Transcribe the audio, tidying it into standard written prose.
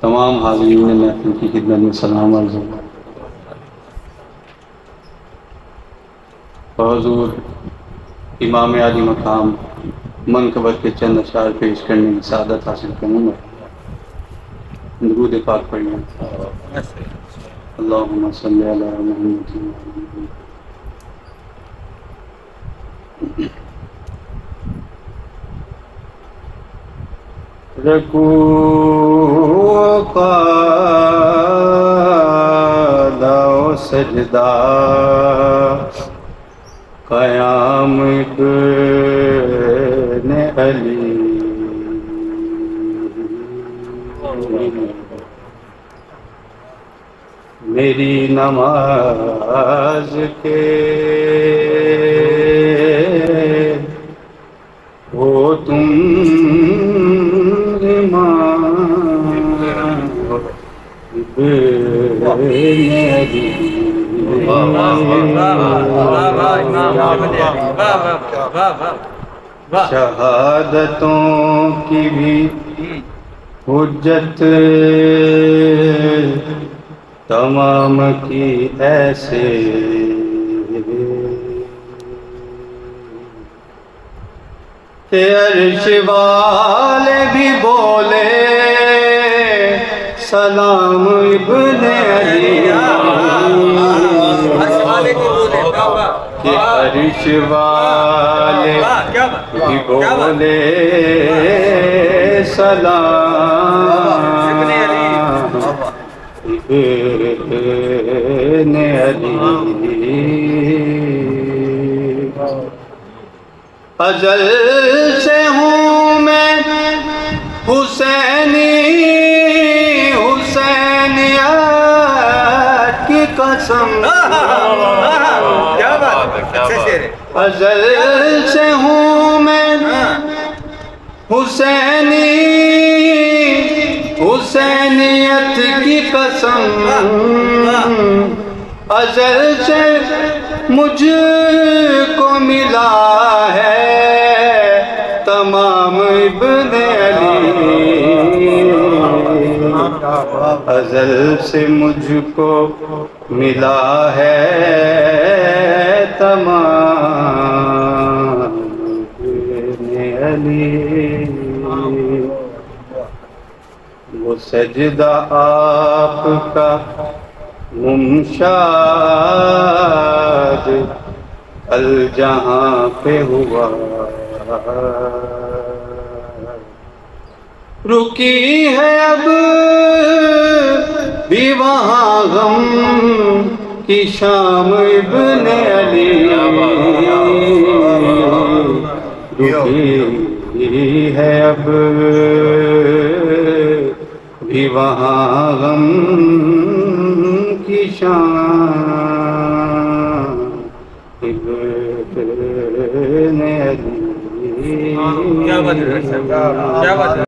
تمام حاضرین محفل کی خدمت میں سلام عرض ہے۔ حضور امام عالی مقام منقبت کے چند اشعار پیش کرنے کی سعادت حاصل کروں گا۔ درود پاک پڑھیں۔ اللہم صلی علی محمد۔ رکوع قعدہ و سجدہ قیام ابن علی، میری نماز کے ہو تم امام شہادتوں کی بھی حجت تمام کی ایسے کہ عرش والے بھی بولے سلام ابن علی، کہ عرش والے بھی بولے سلام ابن علی۔ ازل سے ہوں میں حسینی، حسینیت کی قسم، ازل سے ہوں میں حسینی، حسینیت کی قسم، ازل سے مجھ کو ملا ہے تمام ابن علی، ازل سے مجھ کو ملا ہے تمام ابن علی۔ وہ سجدہ آپ کا ممشاد الجہاں پہ ہوا، رکی ہے اب بھی وہاں غم کی شام ابن علی، رکی ہے اب بھی وہاں غم کی شام ابن علی۔